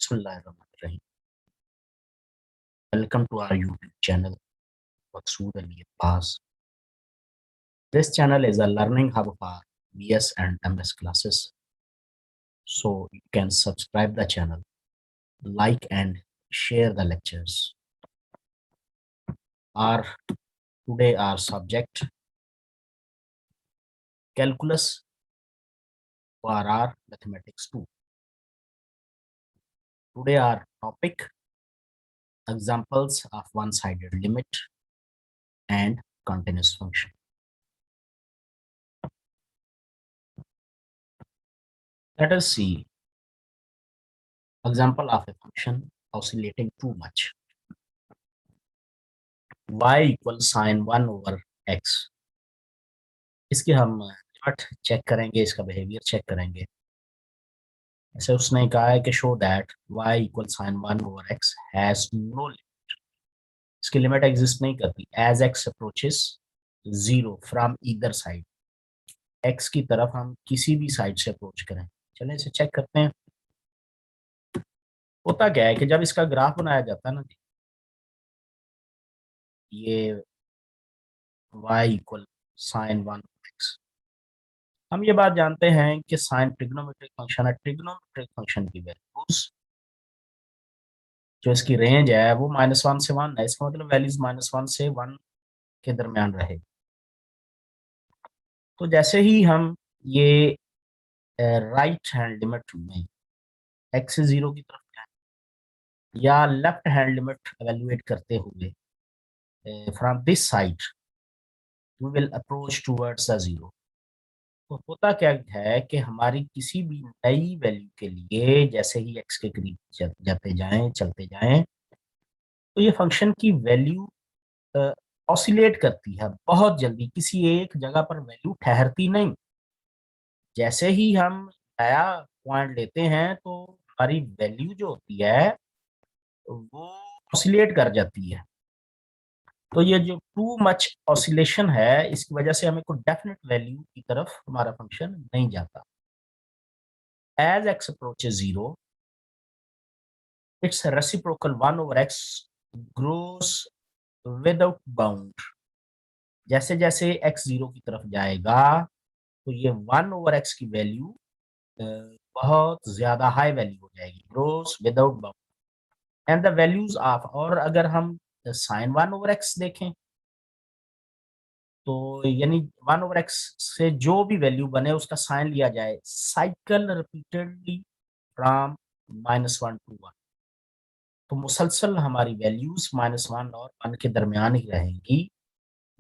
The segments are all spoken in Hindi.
Bismillahirrahmanirrahim. Welcome to our YouTube channel, Maqsood Ali Abbas. This channel is a learning hub for BS and MS classes. So you can subscribe the channel, like and share the lectures. Our subject calculus for our mathematics 2. Today our topic examples of one-sided limit and continuous function. Let us see example of a function oscillating too much. y equals sin 1 over x. इसके हम लिमिट चेक करेंगे, इसका बिहेवियर चेक करेंगे। ऐसे उसने कहा है कि show that y equal sin 1 over x has no limit. इसकी लिमिट एग्जिस्ट नहीं करती as x approaches 0 from either side. x की तरफ हम किसी भी साइड से अप्रोच करें। चलें इसे चेक करते हैं। होता क्या है कि जब इसका ग्राफ बनाया जाता है ना, ये y इक्वल sin 1 x, हम ये बात जानते हैं कि साइन ट्रिग्नोमेट्रिक फंक्शन है। ट्रिग्नोमेट्रिक फंक्शन की वैल्यूज जो इसकी रेंज है वो -1 से 1 है। इसका मतलब वैल्यूज -1 से 1 के दरमियान रहे। तो जैसे ही हम ये राइट हैंड लिमिट में x से 0 की तरफ जाए या लेफ्ट हैंड लिमिट एवेल्युएट करते हुए from this side we will approach towards the 0। तो होता क्या है कि हमारी किसी भी नई वैल्यू के लिए जैसे ही x के करीब जाते जाएं, चलते जाएं, तो ये फंक्शन की वैल्यू ऑसिलेट करती है बहुत जल्दी। किसी एक जगह पर वैल्यू ठहरती नहीं। जैसे ही हम नया पॉइंट लेते हैं तो हमारी वैल्यू जो होती है वो ऑसिलेट कर जाती है। तो ये जो टू मच ऑसिलेशन है, इसकी वजह से हमें कोई डेफिनेट वैल्यू की तरफ हमारा फंक्शन नहीं जाता। As x approaches 0, its reciprocal 1 over x grows without bound। जैसे जैसे x 0 की तरफ जाएगा तो ये 1 over x की वैल्यू बहुत ज्यादा हाई वैल्यू हो जाएगी, grows without bound. And the values of, और अगर हम साइन 1 over x देखें तो यानी 1 over x से जो भी वैल्यू बने उसका साइन लिया जाए, साइकिल रिपीटेडली फ्रॉम -1 to 1, तो मुसलसल हमारी वैल्यूज -1 और 1 के दरमियान ही रहेंगी।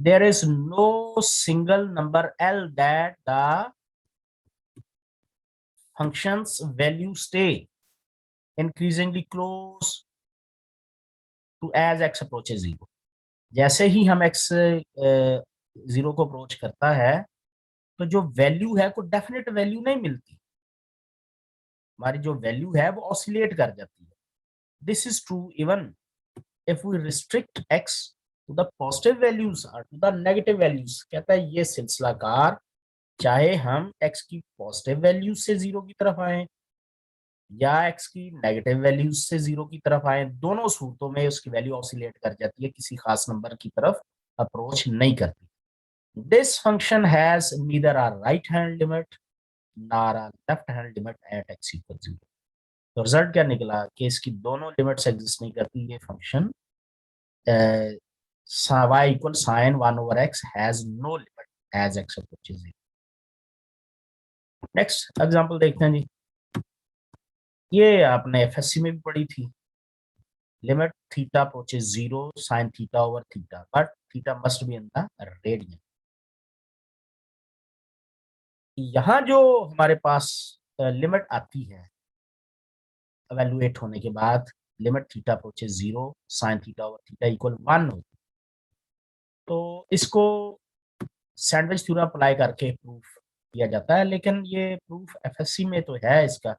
There is no single number l that the function's value stay increasingly close to as x approaches 0। जैसे ही हम x 0 को अप्रोच करता है तो जो वैल्यू है को डेफिनेट वैल्यू नहीं मिलती। हमारी जो वैल्यू है वो ऑसिलेट कर जाती है। This is true even if we restrict x to the positive values और टू द नेगेटिव वैल्यूज। कहता है ये सिलसिला कार, चाहे हम x की पॉजिटिव वैल्यूज से 0 की तरफ आए या x की नेगेटिव वैल्यूज से 0 की तरफ आए, दोनों सूरतों में उसकी वैल्यू ऑसिलेट कर जाती है, किसी खास नंबर की तरफ अप्रोच नहीं करती। This function has neither a right hand limit nor a left hand limit at x equal 0। तो रिजल्ट क्या निकला कि इसकी दोनों लिमिट्स एग्जिस्ट नहीं करती। ये function y equal sin 1 over x has no limit as x approaches 0। Next example देखते हैं जी। ये आपने एफएससी में भी पढ़ी थी। Limit theta approaches 0 sin theta over theta, but theta must be in the radian। यहाँ जो हमारे पास लिमिट आती है एवेल्युएट होने के बाद, limit theta approaches 0 sin theta over theta equal 1 होती, तो इसको सैंडविच थ्योरम अप्लाई करके प्रूफ किया जाता है। लेकिन ये प्रूफ एफएससी में तो है इसका,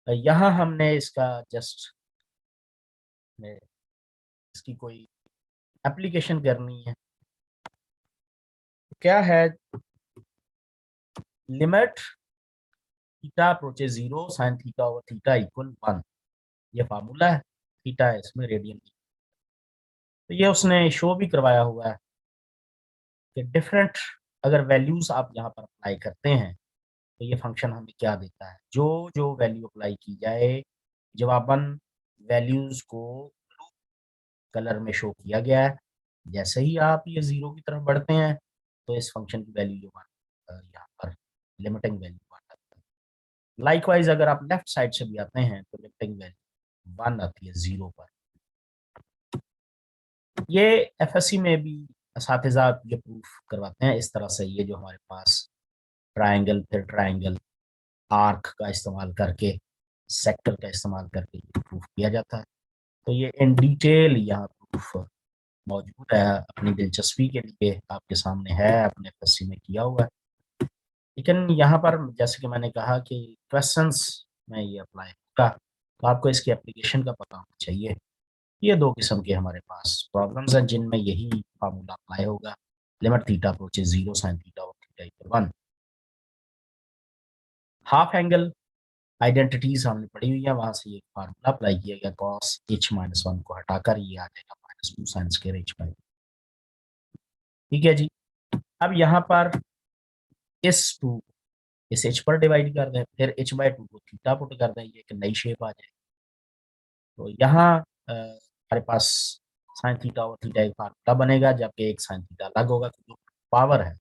यहाँ हमने इसका जस्ट इसकी कोई एप्लीकेशन करनी है। क्या है, limit theta approaches 0 sin theta over theta equal 1। ये फार्मूला है, थीटा है इसमें रेडियन की। तो ये उसने शो भी करवाया हुआ है कि डिफरेंट अगर वैल्यूज आप यहाँ पर अप्लाई करते हैं तो ये फंक्शन हमें क्या देता है। जो जो वैल्यू अप्लाई की जाए, जवाबन वैल्यूज को ब्लू कलर में शो किया गया है। जैसे ही आप ये जीरो की तरफ बढ़ते हैं तो इस फंक्शन की वैल्यू जो यहाँ पर लिमिटिंग वैल्यू आ जाती है। लाइकवाइज अगर आप लेफ्ट साइड से भी आते हैं तो लिमिटिंग वैल्यू 1 आती है जीरो पर। ये एफएससी में भी असातिज़ा ये प्रूफ करवाते हैं इस तरह से। ये जो हमारे पास ट्रायंगल, फिर ट्रायंगल, आर्क का इस्तेमाल करके, सेक्टर का इस्तेमाल करके ये प्रूफ किया जाता है। तो ये इन डिटेल यहाँ प्रूफ मौजूद है। अपनी दिलचस्पी के लिए आपके सामने है, अपने एफएससी में किया हुआ है। लेकिन यहाँ पर जैसे कि मैंने कहा कि क्वेश्चंस में ये अप्लाई होगा, तो आपको इसकी एप्लीकेशन का पता होना चाहिए। ये दो किस्म के हमारे पास प्रॉब्लम्स हैं जिनमें यही फार्मूला अप्लाई होगा। Limit theta approaches zero sine theta और theta equal 1। Half angle identities हमने पढ़ी हुई है, वहां से ये फार्मूला अप्लाई किया गया। कॉस एच माइनस वन को हटाकर ये आ जाएगा minus two sine square H by. ठीक है जी। अब यहाँ पर इस टू इस एच पर डिवाइड कर दें, फिर एच बाई टू को थीटा पुट कर दें, ये एक नई शेप आ जाएगी। तो यहाँ हमारे पास साइन थीटा और थीटा एक फार्मूला बनेगा, जबकि एक साइन थीटा अलग होगा क्योंकि पावर है।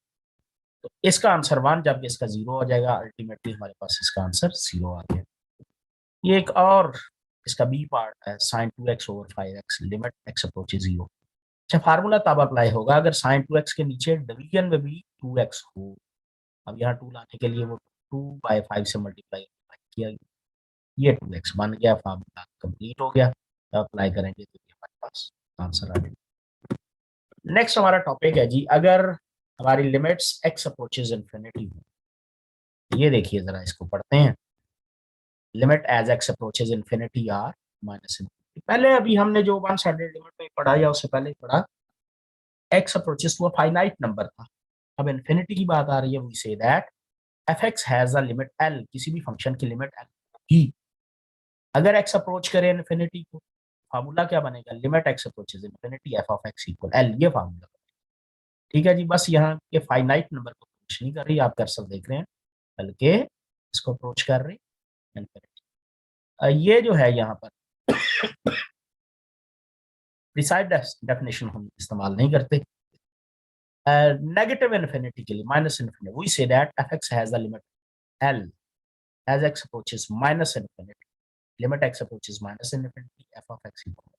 तो इसका आंसर 1, जबकि इसका 0 हो जाएगा। अल्टीमेटली हमारे पास इसका आंसर 0 आ गया। ये एक और इसका बी पार्ट है, sine 2x over 5x limit X approaches 0। अच्छा, फार्मूला तब अप्लाई होगा अगर साइन 2x के नीचे डिवीजन में भी 2x हो। अब यहाँ 2 लाने के लिए वो 2/5 से मल्टीप्लाई किया गया, ये 2x बन गया, फार्मूला कंप्लीट हो गया। तो अप्लाई करेंगे तो ये हमारे पास आंसर आ जाएगा। नेक्स्ट हमारा टॉपिक है जी, अगर हमारी लिमिट्स एक्स अप्रोचेस इन्फिनिटी हो। ये देखिए जरा, इसको पढ़ते हैं। Limit as X approaches infinity or minus infinity. पहले अभी हमने जो वन साइडेड लिमिट में पढ़ा या उससे पहले पढ़ा, X approaches to a finite number था। अब इन्फिनिटी की बात आ रही है। We say that F X has a limit L, किसी भी फंक्शन की लिमिट एल होगी अगर एक्स अप्रोच करे इन्फिनिटी को। फार्मूला क्या बनेगा, limit X approaches infinity F of X equal L, ये फार्मूला। ठीक है जी। बस यहाँ के फाइनाइट नंबर को अप्रोच नहीं कर रही, आप कर्सर देख रहे हैं, बल्कि इसको अप्रोच कर रही इन्फिनिटी। ये जो है यहाँ पर प्रिसाइज डेफिनेशन हम इस्तेमाल नहीं करते। नेगेटिव इन्फिनिटी के लिए minus infinity, we say that F X has the limit L as X approaches minus infinity, limit X approaches minus infinity F of X equal.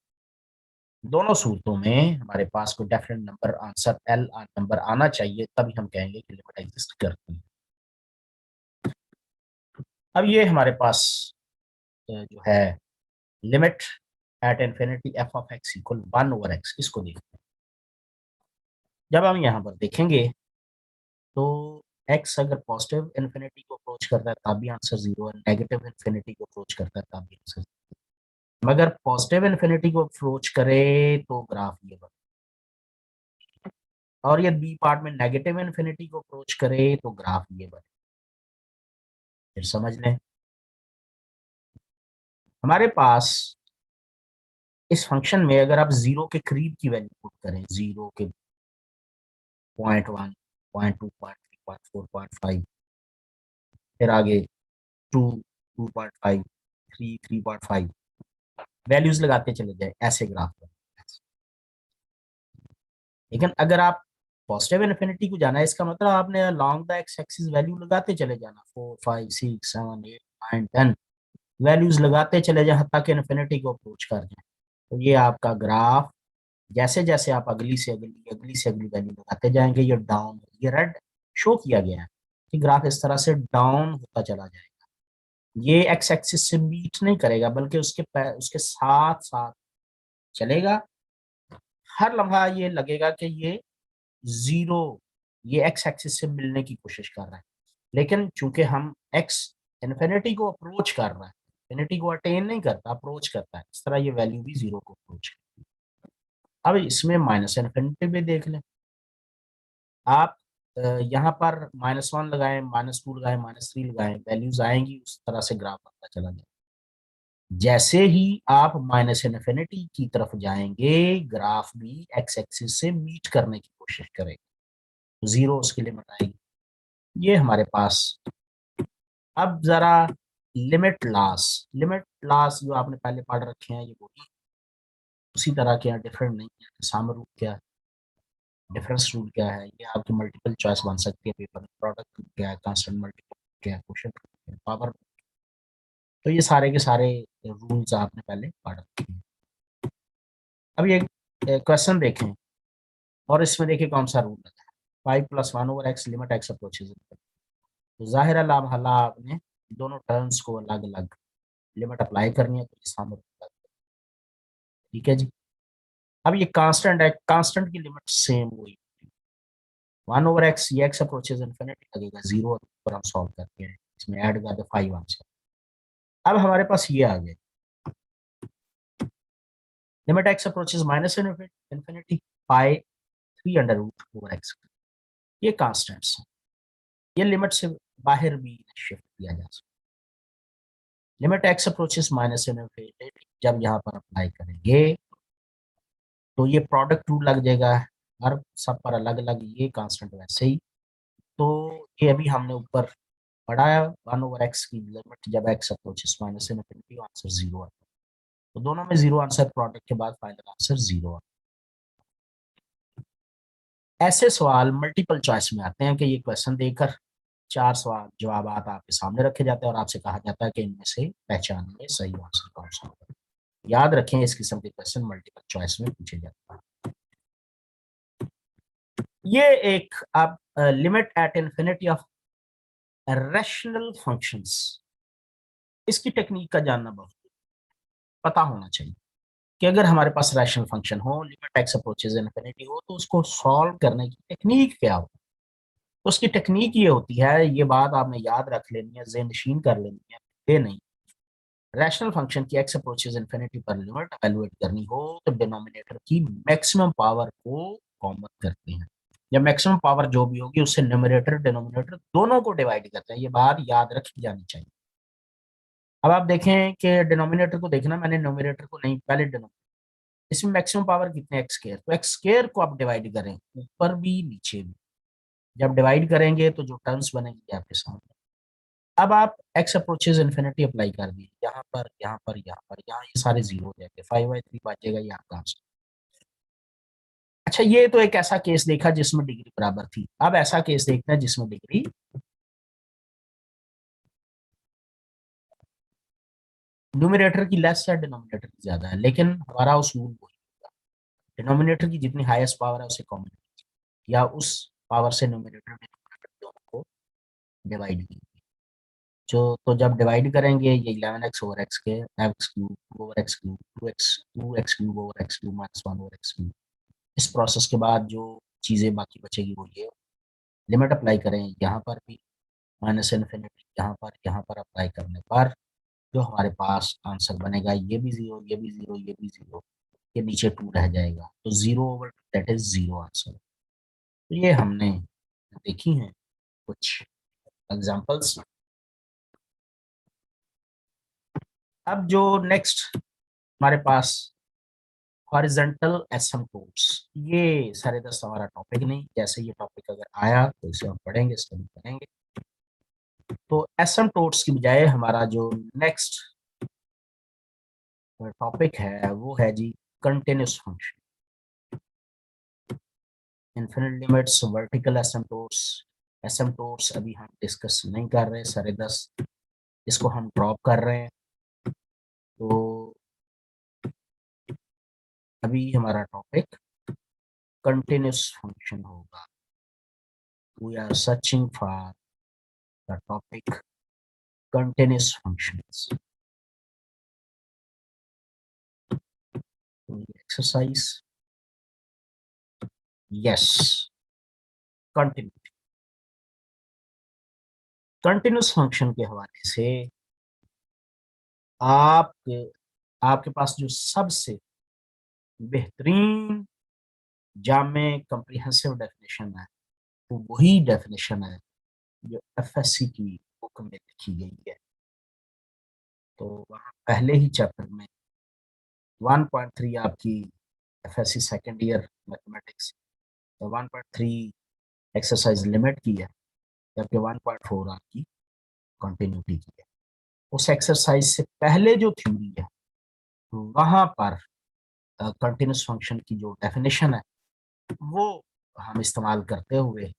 दोनों सूरतों में हमारे पास कोई definite number answer L number आना चाहिए, तभी हम कहेंगे कि लिमिट एग्जिस्ट करती है। अब ये हमारे पास जो है limit at infinity F of X equal 1 over x, इसको देखते हैं। जब हम यहाँ पर देखेंगे तो एक्स अगर पॉजिटिव इन्फिनिटी को अप्रोच करता है तब भी आंसर 0 है, नेगेटिव इन्फिनिटी को अप्रोच करता है तब भी आंसर 0। मगर पॉजिटिव इन्फिनिटी को अप्रोच करे तो ग्राफ ये बने, और ये बी पार्ट में नेगेटिव इन्फिनिटी को अप्रोच करे तो ग्राफ ये बने। फिर समझ लें, हमारे पास इस फंक्शन में अगर आप 0 के करीब की वैल्यू पुट करें, 0 के 0.1, 0.2, 0.3, 0.4, 0.5, फिर आगे 2, 2.5, 3, 3.5 वैल्यूज लगाते चले जाए, ऐसे ग्राफ पर। लेकिन अगर आप पॉजिटिव इन्फिनिटी को जाना है, इसका मतलब आपने long the x axis value लगाते चले जाना, 4, 5, 6, 7, 8, 9, 10 वैल्यूज लगाते चले जाए हत्ता कि इन्फिनिटी को अप्रोच कर जाए। तो ये आपका ग्राफ जैसे जैसे आप अगली से अगली वैल्यू लगाते जाएंगे, ये डाउन, ये रेड शो किया गया है कि ग्राफ इस तरह से डाउन होता चला जाएगा। ये एक्स एक्सिस से बीट नहीं करेगा, बल्कि उसके साथ साथ चलेगा। हर लम्हा ये लगेगा कि ये जीरो, ये एक्स एक्सिस से मिलने की कोशिश कर रहा है। लेकिन चूंकि हम एक्स इन्फिनिटी को अप्रोच कर रहा है, इन्फिनिटी को अटेन नहीं करता, अप्रोच करता है, इस तरह ये वैल्यू भी 0 को अप्रोच करती है। अब इसमें माइनस इन्फिनिटी भी देख लें आप। यहाँ पर -1 लगाएं, -2 लगाएं, -3 लगाएं, वैल्यूज आएंगी, उस तरह से ग्राफ आता चला जाए। जैसे ही आप माइनस इन्फिनिटी की तरफ जाएंगे ग्राफ भी एक्स एक्सिस से मीट करने की कोशिश करेगा, जीरो उसकी लिमिट आएगी। ये हमारे पास। अब जरा लिमिट लॉस जो आपने पहले पढ़ रखे हैं ये वही उसी तरह के हैं, डिफरेंट नहीं है। साम रूल क्या है, डिफरेंस रूल क्या है, ये आपकी मल्टीपल चॉइस बन सकती है पेपर में। प्रोडक्ट क्या है, कांस्टेंट मल्टीपल क्या है, क्वेश्चन पावर। तो ये सारे के सारे रूल्स आपने पहले पढ़ रखे हैं। अब ये क्वेश्चन देखें और इसमें देखिए कौन सा रूल है। 5+1/x लिमिट एक्स अप्रोचेज, तो जाहिर है लाभ आपने दोनों टर्म्स को अलग अलग लिमिट अप्लाई करनी है, तो इस सामने ठीक है जी। अब ये कांस्टेंट है, कांस्टेंट की लिमिट सेम हुई 1/x, ये एक्स अप्रोचेज इन्फिनिटी लगेगा, जीरो पर हम सॉल्व करते हैं, इसमें ऐड कर दे 5 आंसर। अब हमारे पास ये आ गया limit x approaches minus infinity pi 3√x, ये कांस्टेंट्स हैं, ये लिमिट से बाहर भी शिफ्ट किया जा सकता है। Limit x approaches minus infinity जब यहाँ पर अप्लाई करेंगे तो ये प्रोडक्ट रूल लग जाएगा, हर सब पर अलग अलग ये कांस्टेंट वैसे ही। तो ये अभी हमने ऊपर पढ़ाया 1/x की लिमिट जब x approaches minus infinity, answer zero आता है। तो दोनों में जीरो आंसर, प्रोडक्ट के बाद फाइनल आंसर जीरो आता है। ऐसे सवाल मल्टीपल चॉइस में आते हैं कि ये क्वेश्चन देकर 4 सवाल जवाब आपके सामने रखे जाते हैं और आपसे कहा जाता है कि इनमें से पहचानिए सही आंसर कौन सा होगा। याद रखें इस किस्म के क्वेश्चन मल्टीपल चॉइस में पूछे जाते हैं। ये एक आप limit at infinity of rational functions, इसकी टेक्निक का जानना बहुत पता होना चाहिए कि अगर हमारे पास रैशनल फंक्शन हो, लिमिट एक्स अप्रोचेज इन्फिनिटी हो, तो उसको सॉल्व करने की टेक्निक क्या हो। तो उसकी टेक्निक ये होती है, ये बात आपने याद रख लेनी है, ज़हननशीन कर लेनी है। ये नहीं, रैशनल फंक्शन की एक्स अप्रोचेज इन्फिनिटी पर लिमिट एवेलुएट करनी हो तो डिनोमिनेटर की मैक्सिमम पावर को कॉमन करते हैं, या मैक्सिमम पावर जो भी होगी उससे न्यूमरेटर डिनोमिनेटर दोनों को डिवाइड करते हैं। ये बात याद रखी जानी चाहिए। अब आप देखें कि डिनोमिनेटर को देखना, मैंने न्यूमरेटर को नहीं, पहले डिनोमिनेटर, इसमें मैक्सिमम पावर कितने एक्स स्क्वायर, तो एक्स स्क्वायर को आप डिवाइड करें ऊपर भी नीचे भी, जब डिवाइड करेंगे तो जो टर्म्स बनेगी आपके सामने। अब आप एक्स अप्रोचेज इन्फिनिटी अप्लाई कर दिए, यहाँ पर यहाँ पर यहाँ पर यहाँ, ये सारे जीरो हो जाएंगे, 5/3 बचेगा, ये आपका आंसर। अच्छा, ये तो एक ऐसा केस देखा जिसमें डिग्री बराबर थी। अब ऐसा केस देखते हैं जिसमें डिग्री न्यूमरेटर की लेस है, डिनोमिनेटर की ज्यादा है, लेकिन हमारा उसूल वही होगा, डिनोमिनेटर की जितनी हाईएस्ट पावर है उसे कॉमन, या उस पावर से न्यूमरेटर डिनोमिनेटर दोनों को डिवाइड की। जो तो जब डिवाइड करेंगे ये 11x ओवर एक्स के x cube over x cube 2x cube over x cube minus 1/x cube. इस प्रोसेस के बाद जो चीज़ें बाकी बचेगी वो ये, लिमिट अप्लाई करें यहाँ पर भी माइनस इन्फिनिटी, यहाँ पर अप्लाई करने पर जो हमारे पास आंसर बनेगा, ये भी जीरो, ये भी जीरो, ये भी जीरो, ये नीचे टू रह जाएगा, तो 0/2 दैट इज जीरो आंसर। तो ये हमने देखी हैं कुछ एग्जांपल्स। अब जो नेक्स्ट हमारे पास हॉरिजॉन्टल एसिम्पटोट्स, ये सारे दस हमारा टॉपिक नहीं, जैसे ये टॉपिक अगर आया तो इसे हम पढ़ेंगे, स्टडी करेंगे। तो एसिम्पटोट्स की बजाय हमारा जो नेक्स्ट टॉपिक है वो है जी continuous function, infinite limits, vertical asymptotes. Asymptotes अभी हम डिस्कस नहीं कर रहे, सारे दस इसको हम ड्रॉप कर रहे हैं। तो अभी हमारा टॉपिक कंटिन्यूस फंक्शन होगा। We are searching for the topic continuous functions. Exercise, yes, continuity। Continuous function के हवाले से आपके आपके पास जो सबसे बेहतरीन जामे कम्प्रिहेंसिव डेफिनेशन है वो वही डेफिनेशन है जो एफएससी की बुक में लिखी गई है। तो वहाँ पहले ही चैप्टर में 1.3 आपकी FSc second year mathematics, 1.3 exercise limit की है, जबकि 1.4 आपकी कंटिन्यूटी की है। उस एक्सरसाइज से पहले जो थ्योरी है वहां पर कंटिन्यूस फंक्शन की जो डेफिनेशन है वो हम इस्तेमाल करते हुए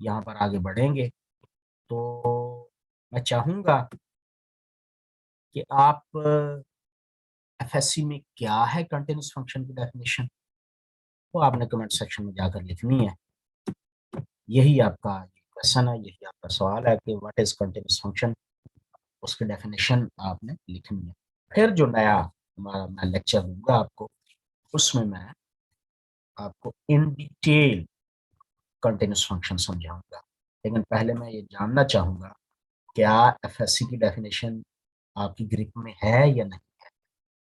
यहाँ पर आगे बढ़ेंगे। तो मैं चाहूंगा कि आप एफएससी में क्या है कंटिन्यूस फंक्शन की डेफिनेशन, वो आपने कमेंट सेक्शन में जाकर लिखनी है। यही आपका क्वेश्चन है, यही आपका सवाल है कि व्हाट इज कंटिन्यूस फंक्शन, उसकी डेफिनेशन आपने लिखनी है। फिर जो नया हमारा मैं लेक्चर दूंगा आपको, उसमें मैं आपको इन डिटेल कंटिन्यूस फंक्शन समझाऊंगा। लेकिन पहले मैं ये जानना चाहूंगा, क्या एफएससी की डेफिनेशन आपकी ग्रिप में है या नहीं है।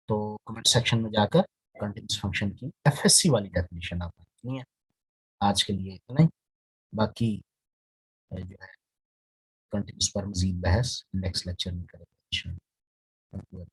तो कमेंट सेक्शन में जाकर कंटिन्यूस फंक्शन की एफएससी वाली डेफिनेशन आपने लिखनी है। आज के लिए इतना ही, बाकी जो है कंटिन्यूस पर मजीद बहस नेक्स्ट लेक्चर में करेंगे।